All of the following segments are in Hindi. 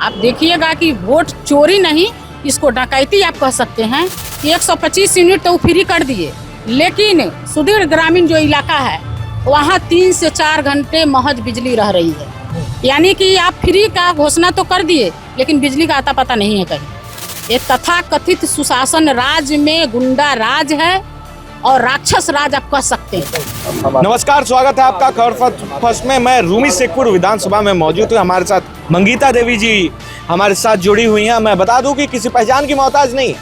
आप देखिएगा कि वोट चोरी नहीं, इसको डकैती आप कह सकते हैं। 125 यूनिट तो फ्री कर दिए, लेकिन सुदूर ग्रामीण जो इलाका है वहाँ 3 से 4 घंटे महज बिजली रह रही है। यानी कि आप फ्री का घोषणा तो कर दिए, लेकिन बिजली का आता पता नहीं है कहीं। ये तथाकथित सुशासन राज में गुंडा राज है और राक्षस राज आप कह सकते हैं। नमस्कार, स्वागत है आपका खबर फर्स्ट में। मैं रूमी शेखपुर विधानसभा में मौजूद हूँ। हमारे साथ मंगीता देवी जी हमारे साथ जुड़ी हुई हैं। मैं बता दूं कि किसी पहचान की मोहताज नहीं,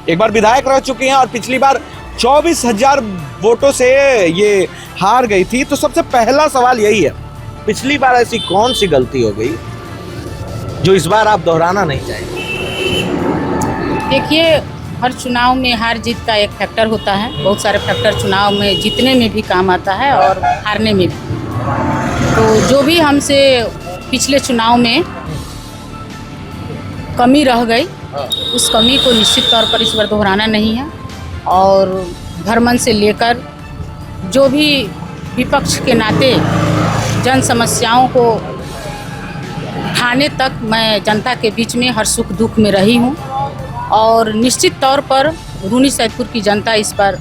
एक बार विधायक रह चुकी हैं और पिछली बार 24,000 वोटों से ये हार गई थी। तो सबसे पहला सवाल यही है, पिछली बार ऐसी कौन सी गलती हो गई जो इस बार आप दोहराना नहीं चाहेंगे? देखिए, हर चुनाव में हार जीत का एक फैक्टर होता है। बहुत सारे फैक्टर चुनाव में जीतने में भी काम आता है और हारने में भी। तो जो भी हमसे पिछले चुनाव में कमी रह गई, उस कमी को निश्चित तौर पर इस बार दोहराना नहीं है। और धर्मन से लेकर जो भी विपक्ष के नाते जन समस्याओं को उठाने तक मैं जनता के बीच में हर सुख दुख में रही हूँ। और निश्चित तौर पर रूनी सैदपुर की जनता इस पर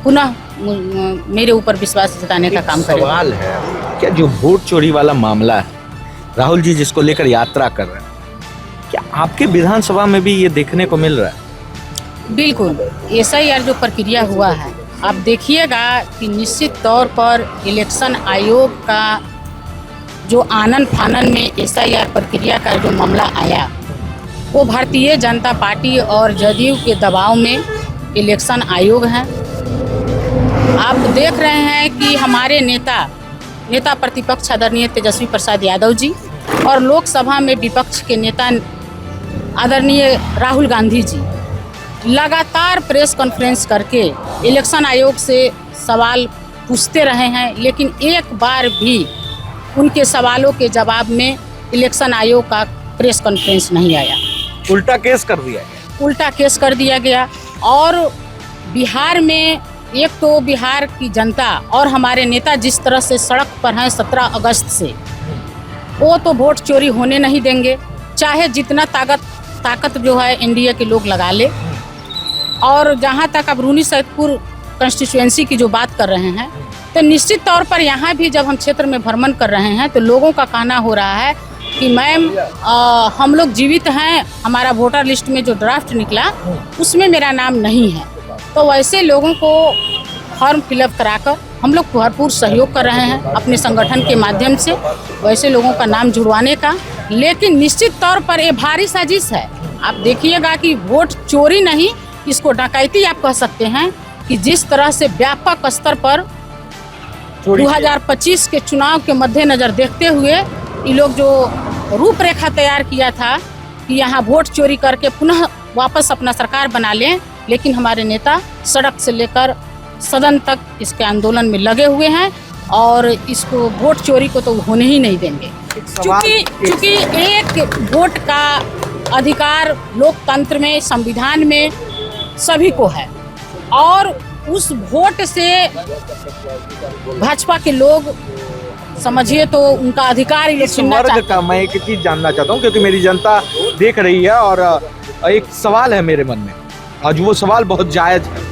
पुनः मेरे ऊपर विश्वास जताने का काम करेगी। सवाल है, क्या जो वोट चोरी वाला मामला है, राहुल जी जिसको लेकर यात्रा कर रहे हैं, क्या आपके विधानसभा में भी ये देखने को मिल रहा है? बिल्कुल, SIR जो प्रक्रिया हुआ है, आप देखिएगा कि निश्चित तौर पर इलेक्शन आयोग का जो आनन फानन में SIR प्रक्रिया का जो मामला आया, वो भारतीय जनता पार्टी और जदयू के दबाव में इलेक्शन आयोग है। आप देख रहे हैं कि हमारे नेता प्रतिपक्ष आदरणीय तेजस्वी प्रसाद यादव जी और लोकसभा में विपक्ष के नेता आदरणीय राहुल गांधी जी लगातार प्रेस कॉन्फ्रेंस करके इलेक्शन आयोग से सवाल पूछते रहे हैं, लेकिन एक बार भी उनके सवालों के जवाब में इलेक्शन आयोग का प्रेस कॉन्फ्रेंस नहीं आया। उल्टा केस कर दिया गया। उल्टा केस कर दिया गया। और बिहार में एक तो बिहार की जनता और हमारे नेता जिस तरह से सड़क पर हैं 17 अगस्त से, वो तो वोट चोरी होने नहीं देंगे, चाहे जितना ताकत जो है NDA के लोग लगा ले। और जहाँ तक अब रूनी सैदपुर कंस्टिट्यूएंसी की जो बात कर रहे हैं, तो निश्चित तौर पर यहाँ भी जब हम क्षेत्र में भ्रमण कर रहे हैं तो लोगों का कहना हो रहा है कि मैम हम लोग जीवित हैं, हमारा वोटर लिस्ट में जो ड्राफ्ट निकला उसमें मेरा नाम नहीं है। तो वैसे लोगों को फॉर्म फिलअप कराकर हम लोग भरपूर सहयोग कर रहे हैं अपने संगठन के माध्यम से वैसे लोगों का नाम जुड़वाने का। लेकिन निश्चित तौर पर ये भारी साजिश है। आप देखिएगा कि वोट चोरी नहीं, इसको डकैती आप कह सकते हैं कि जिस तरह से व्यापक स्तर पर 2025 के चुनाव के मद्देनजर देखते हुए ये लोग जो रूपरेखा तैयार किया था कि यहाँ वोट चोरी करके पुनः वापस अपना सरकार बना लें, लेकिन हमारे नेता सड़क से लेकर सदन तक इसके आंदोलन में लगे हुए हैं और इसको वोट चोरी को तो होने ही नहीं देंगे। क्योंकि एक वोट का अधिकार लोकतंत्र में, संविधान में सभी को है और उस वोट से भाजपा के लोग समझिए तो उनका अधिकार ही इस वर्ग का मैं एक चीज जानना चाहता हूँ, क्योंकि मेरी जनता देख रही है और एक सवाल है मेरे मन में और वो सवाल बहुत जायज है।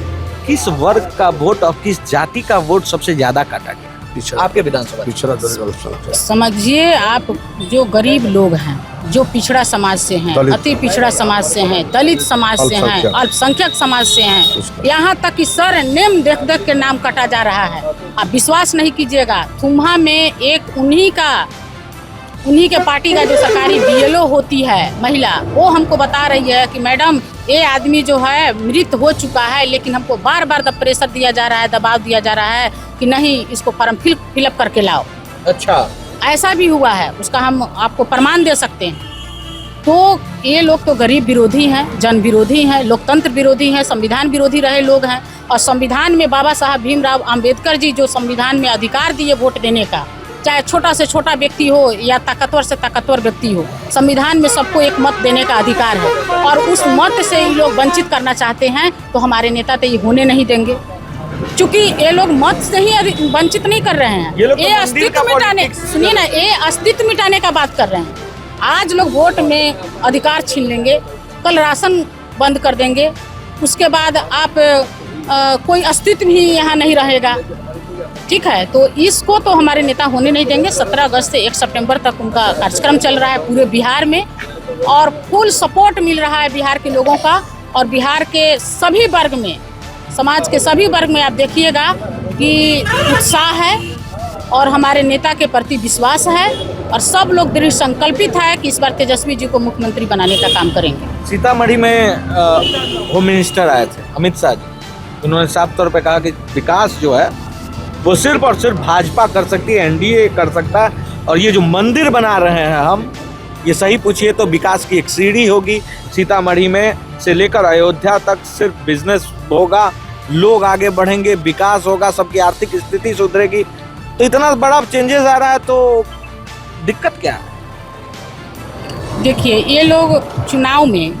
किस वर्ग का वोट और किस जाति का वोट सबसे ज्यादा काटा गया आपके विधानसभा? समझिए, आप जो गरीब लोग हैं, जो पिछड़ा समाज से हैं, अति पिछड़ा समाज से हैं, दलित समाज से हैं, अल्पसंख्यक समाज से हैं, यहाँ तक कि सर नेम देख देख के नाम कटा जा रहा है। आप विश्वास नहीं कीजिएगा, थुम्हा में एक उन्हीं के पार्टी का जो सरकारी BLO होती है महिला, वो हमको बता रही है कि मैडम ये आदमी जो है मृत हो चुका है, लेकिन हमको बार बार प्रेशर दिया जा रहा है, दबाव दिया जा रहा है कि नहीं इसको फॉर्म फिलअप करके लाओ। अच्छा, ऐसा भी हुआ है, उसका हम आपको प्रमाण दे सकते हैं। तो ये लोग तो गरीब विरोधी हैं, जन विरोधी हैं, लोकतंत्र विरोधी हैं, संविधान विरोधी रहे लोग हैं। और संविधान में बाबा साहब भीमराव अंबेडकर जी जो संविधान में अधिकार दिए वोट देने का, चाहे छोटा से छोटा व्यक्ति हो या ताकतवर से ताकतवर व्यक्ति हो, संविधान में सबको एक मत देने का अधिकार है और उस मत से ये लोग वंचित करना चाहते हैं। तो हमारे नेता तो ये होने नहीं देंगे, क्योंकि ये लोग मत से ही वंचित नहीं कर रहे हैं, ये अस्तित्व मिटाने, सुनिए ना, ये अस्तित्व मिटाने का बात कर रहे हैं। आज लोग वोट में अधिकार छीन लेंगे, कल राशन बंद कर देंगे, उसके बाद आप कोई अस्तित्व ही यहाँ नहीं रहेगा। ठीक है, तो इसको तो हमारे नेता होने नहीं देंगे। 17 अगस्त से 1 सितंबर तक उनका कार्यक्रम चल रहा है पूरे बिहार में और फुल सपोर्ट मिल रहा है बिहार के लोगों का। और बिहार के सभी वर्ग में, समाज के सभी वर्ग में आप देखिएगा कि उत्साह है और हमारे नेता के प्रति विश्वास है और सब लोग दृढ़ संकल्पित है कि इस बार तेजस्वी जी को मुख्यमंत्री बनाने का काम करेंगे। सीतामढ़ी में होम मिनिस्टर आए थे अमित शाह जी, उन्होंने साफ तौर पे कहा कि विकास जो है वो सिर्फ और सिर्फ भाजपा कर सकती है, एनडीए कर सकता है। और ये जो मंदिर बना रहे हैं हम, ये सही पूछिए तो विकास की एक सीढ़ी होगी। सीतामढ़ी में से लेकर अयोध्या तक सिर्फ बिजनेस होगा, लोग आगे बढ़ेंगे, विकास होगा, सबकी आर्थिक स्थिति सुधरेगी। तो इतना बड़ा चेंजेस आ रहा है तो दिक्कत क्या है? देखिए, ये लोग चुनाव में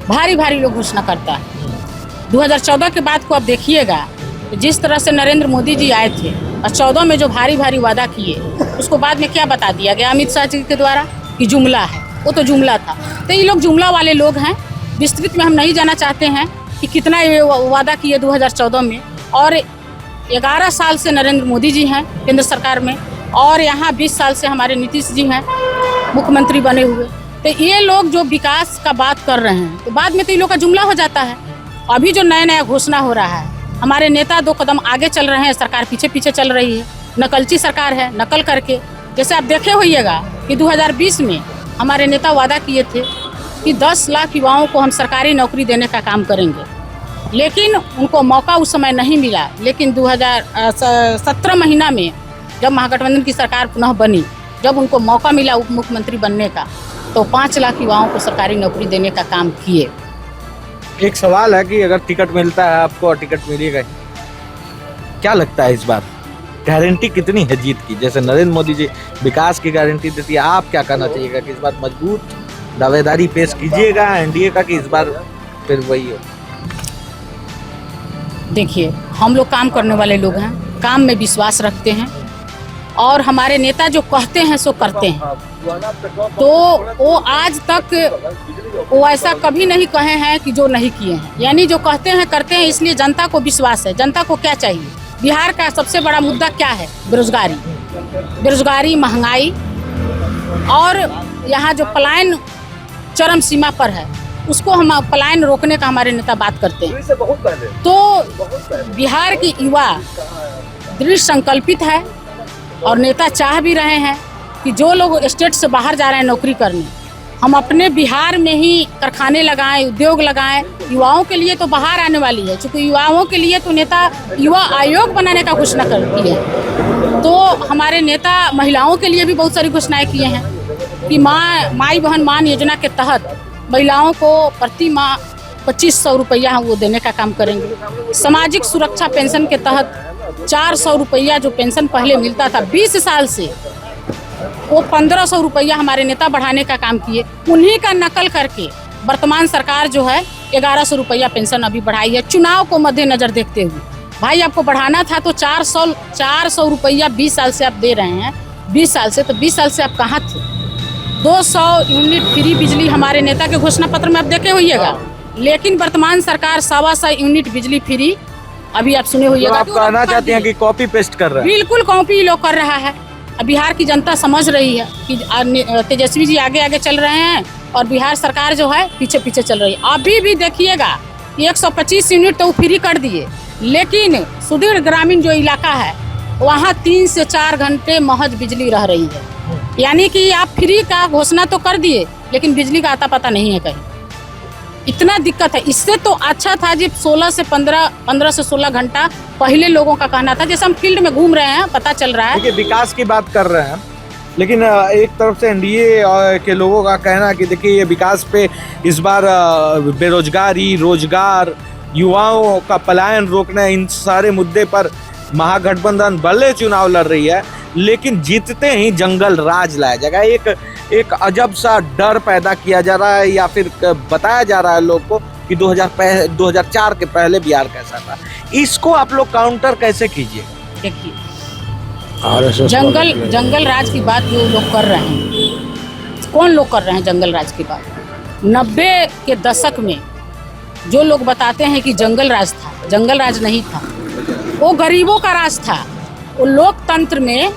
भारी भारी लोग घोषणा करता है। 2014 के बाद को आप देखिएगा, जिस तरह से नरेंद्र मोदी जी आए थे और 14 में जो भारी भारी वादा किए, उसको बाद में क्या बता दिया गया अमित शाह जी के द्वारा कि जुमला है। वो तो जुमला था। तो ये लोग जुमला वाले लोग हैं। विस्तृत में हम नहीं जाना चाहते हैं कि कितना ये वादा किए 2014 में। और 11 साल से नरेंद्र मोदी जी हैं केंद्र सरकार में और यहाँ 20 साल से हमारे नीतीश जी हैं मुख्यमंत्री बने हुए। तो ये लोग जो विकास का बात कर रहे हैं तो बाद में तो ये लोग का जुमला हो जाता है। अभी जो नया नया घोषणा हो रहा है, हमारे नेता 2 कदम आगे चल रहे हैं, सरकार पीछे पीछे चल रही है। नकलची सरकार है, नकल करके। जैसे आप देखे होइएगा कि 2020 में हमारे नेता वादा किए थे कि 10 लाख युवाओं को हम सरकारी नौकरी देने का काम करेंगे, लेकिन उनको मौका उस समय नहीं मिला। लेकिन 2017 महीना में जब महागठबंधन की सरकार पुनः बनी, जब उनको मौका मिला उप मुख्यमंत्री बनने का, तो 5 लाख युवाओं को सरकारी नौकरी देने का काम किए। एक सवाल है कि अगर टिकट मिलता है आपको और टिकट मिलेगा, क्या लगता है इस बार गारंटी कितनी है जीत की? जैसे नरेंद्र मोदी जी विकास की गारंटी देती है, आप क्या कहना चाहिएगा कि इस बार मजबूत दावेदारी पेश कीजिएगा एनडीए का कि इस बार फिर वही हो? देखिए, हम लोग काम करने वाले लोग हैं, काम में विश्वास रखते हैं और हमारे नेता जो कहते हैं सो करते हैं। तो वो आज तक वो ऐसा कभी नहीं कहे हैं कि जो नहीं किए हैं, यानी जो कहते हैं करते हैं। इसलिए जनता को विश्वास है। जनता को क्या चाहिए? बिहार का सबसे बड़ा मुद्दा क्या है? बेरोजगारी, महंगाई और यहाँ जो पलायन चरम सीमा पर है, उसको हम पलायन रोकने का हमारे नेता बात करते हैं। तो बिहार की युवा दृढ़ संकल्पित है और नेता चाह भी रहे हैं कि जो लोग स्टेट से बाहर जा रहे हैं नौकरी करने, हम अपने बिहार में ही कारखाने लगाएं, उद्योग लगाएं। युवाओं के लिए तो बाहर आने वाली है, क्योंकि युवाओं के लिए तो नेता युवा आयोग बनाने का घोषणा करती है। तो हमारे नेता महिलाओं के लिए भी बहुत सारी घोषणाएं किए हैं कि माई बहन मान योजना के तहत महिलाओं को प्रति माह 2500 रुपया वो देने का काम करेंगे। सामाजिक सुरक्षा पेंशन के तहत 400 रुपया जो पेंशन पहले मिलता था 20 साल से, वो 1500 रुपया हमारे नेता बढ़ाने का काम किए। उन्हीं का नकल करके वर्तमान सरकार जो है 1100 रुपया पेंशन अभी बढ़ाई है, चुनाव को मद्देनजर देखते हुए। भाई, आपको बढ़ाना था तो 400 रुपया 20 साल से आप दे रहे हैं। 20 साल से, तो 20 साल से आप कहाँ थे? 200 यूनिट फ्री बिजली हमारे नेता के घोषणा पत्र में आप देखे होइएगा। लेकिन वर्तमान सरकार 125 यूनिट बिजली फ्री, अभी आप सुने होइएगा। आप कहना चाहते हैं कि कॉपी पेस्ट कर रहे हैं? बिल्कुल कॉपी लोग कर रहा है। बिहार की जनता समझ रही है कि तेजस्वी जी आगे आगे चल रहे हैं और बिहार सरकार जो है पीछे पीछे चल रही है। अभी भी देखिएगा 125 यूनिट तो फ्री कर दिए, लेकिन सुदूर ग्रामीण जो इलाका है वहाँ 3 से 4 घंटे महज बिजली रह रही है। यानी कि आप फ्री का घोषणा तो कर दिए, लेकिन बिजली का आता पता नहीं है कहीं। इतना दिक्कत है। इससे तो अच्छा था जब 16 से 15 से 16 घंटा पहले लोगों का कहना था। जैसे हम फील्ड में घूम रहे हैं, पता चल रहा है। देखिए, विकास की बात कर रहे हैं, लेकिन एक तरफ से एनडीए के लोगों का कहना है कि देखिए ये विकास पे इस बार बेरोजगारी, रोजगार, युवाओं का पलायन रोकना, इन सारे मुद्दे पर महागठबंधन भले चुनाव लड़ रही है, लेकिन जीतते ही जंगल राज लाया जाएगा। एक अजब सा डर पैदा किया जा रहा है या फिर बताया जा रहा है लोग को कि 2004 के पहले बिहार कैसा था। इसको आप लोग काउंटर कैसे कीजिए? देखिए, जंगल राज की बात जो लोग कर रहे हैं, कौन लोग कर रहे हैं जंगल राज की बात? 90 के दशक में जो लोग बताते हैं कि जंगल राज था, जंगल राज नहीं था, वो गरीबों का राज था। वो लोकतंत्र में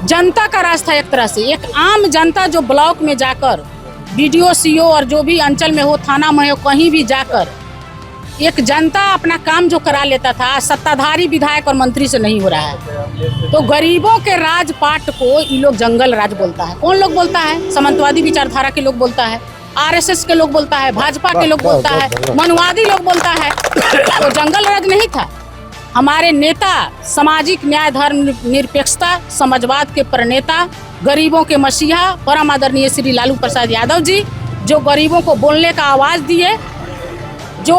जनता का राज था। एक तरह से एक आम जनता जो ब्लॉक में जाकर बीडीओ सीओ और जो भी अंचल में हो, थाना में हो, कहीं भी जाकर एक जनता अपना काम जो करा लेता था, सत्ताधारी विधायक और मंत्री से नहीं हो रहा है। तो गरीबों के राजपाट को ये लोग जंगल राज बोलता है। कौन लोग बोलता है? सामंतवादी विचारधारा के लोग बोलता है, आरएसएस के लोग बोलता है, भाजपा के लोग बोलता है, मनुवादी लोग बोलता है। तो जंगल राज नहीं था। हमारे नेता सामाजिक न्याय, धर्म निरपेक्षता, समाजवाद के प्रणेता, गरीबों के मसीहा परम आदरणीय श्री लालू प्रसाद यादव जी, जो गरीबों को बोलने का आवाज़ दिए, जो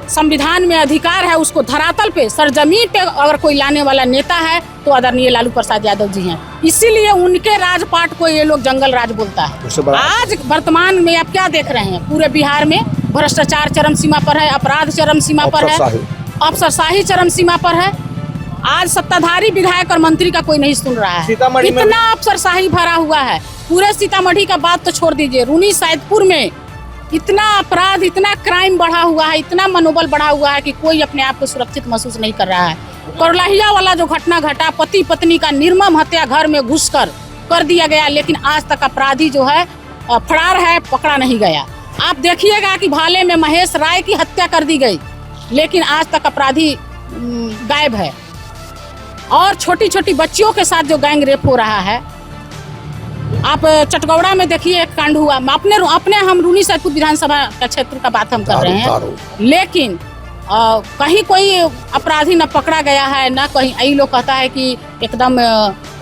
संविधान में अधिकार है उसको धरातल पे, सरजमीन पे अगर कोई लाने वाला नेता है तो आदरणीय लालू प्रसाद यादव जी हैं। इसीलिए उनके राजपाट को ये लोग जंगल राज बोलता है। आज वर्तमान में आप क्या देख रहे हैं? पूरे बिहार में भ्रष्टाचार चरम सीमा पर है, अपराध चरम सीमा पर है, अफसरशाही चरम सीमा पर है। आज सत्ताधारी विधायक और मंत्री का कोई नहीं सुन रहा है। इतना अफसरशाही भरा हुआ है। पूरे सीतामढ़ी का बात तो छोड़ दीजिए, रूनी सैदपुर में इतना अपराध, इतना क्राइम बढ़ा हुआ है, इतना मनोबल बढ़ा हुआ है कि कोई अपने आप को सुरक्षित महसूस नहीं कर रहा है। करलाहिया वाला जो घटना घटा, पति पत्नी का निर्मम हत्या घर में घुसकर कर दिया गया, लेकिन आज तक अपराधी जो है फरार है, पकड़ा नहीं गया। आप देखिएगा कि भाले में महेश राय की हत्या कर दी गई, लेकिन आज तक अपराधी गायब है। और छोटी छोटी बच्चियों के साथ जो गैंग रेप हो रहा है, आप चटगौड़ा में देखिए एक कांड हुआ। अपने हम रूनी सैदपुर विधानसभा का क्षेत्र का बात हम कर रहे हैं, लेकिन कहीं कोई अपराधी न पकड़ा गया है, न कहीं। यही लोग कहता है कि एकदम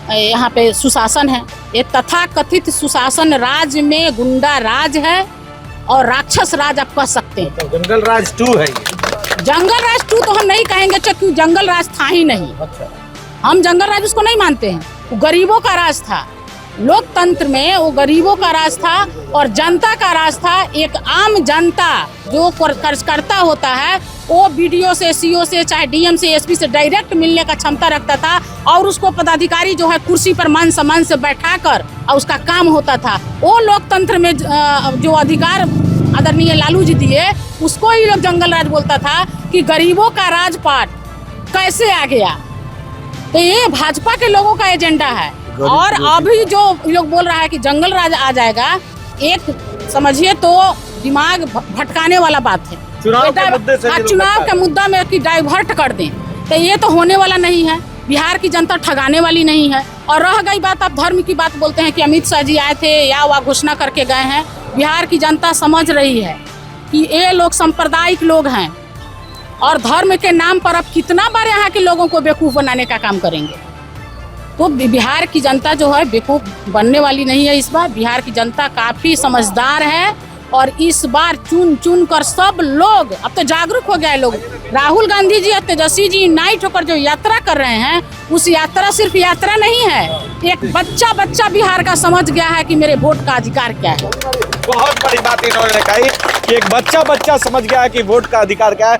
यहाँ पे सुशासन है। ये तथाकथित सुशासन राज में गुंडा राज है और राक्षस राज आप कह सकते हैं। तो जंगल राज 2 है ये। जंगल राज 2 तो हम नहीं कहेंगे, क्योंकि जंगल राज था ही नहीं। हम जंगल राज उसको नहीं मानते हैं। वो गरीबों का राज था। लोकतंत्र में वो गरीबों का राज था और जनता का राज था। एक आम जनता जो कर्जकर्ता होता है, वो बीडीओ से, सीओ से, चाहे डीएम से, एसपी से डायरेक्ट मिलने का क्षमता रखता था, और उसको पदाधिकारी जो है कुर्सी पर मान सम्मान से बैठाकर और उसका काम होता था। वो लोकतंत्र में जो अधिकार आदरणीय लालू जी दिए, उसको ही लोग जंगल राज बोलता था कि गरीबों का राजपाट कैसे आ गया। तो ये भाजपा के लोगों का एजेंडा है। और अभी जो लोग बोल रहा है कि जंगल राज आ जाएगा, एक समझिए तो दिमाग भटकाने वाला बात है। चुनाव के मुद्दे से चुनाव के मुद्दा में कि डाइवर्ट कर दें, तो ये तो होने वाला नहीं है। बिहार की जनता ठगाने वाली नहीं है। और रह गई बात, आप धर्म की बात बोलते हैं कि अमित शाह जी आए थे या वह घोषणा करके गए हैं। बिहार की जनता समझ रही है कि ये लोग सांप्रदायिक लोग हैं और धर्म के नाम पर अब कितना बार यहाँ के लोगों को बेवकूफ़ बनाने का काम करेंगे। तो बिहार की जनता जो है बेवकूफ़ बनने वाली नहीं है। इस बार बिहार की जनता काफ़ी समझदार है और इस बार चुन चुन कर सब लोग अब तो जागरूक हो गए लोग। राहुल गांधी जी और तेजस्वी जी यूनाइट होकर जो यात्रा कर रहे हैं, उस यात्रा सिर्फ यात्रा नहीं है। एक बच्चा बिहार का समझ गया है कि मेरे वोट का अधिकार क्या है। बहुत बड़ी बात इन्होंने कही कि एक बच्चा समझ गया है कि वोट का अधिकार क्या है।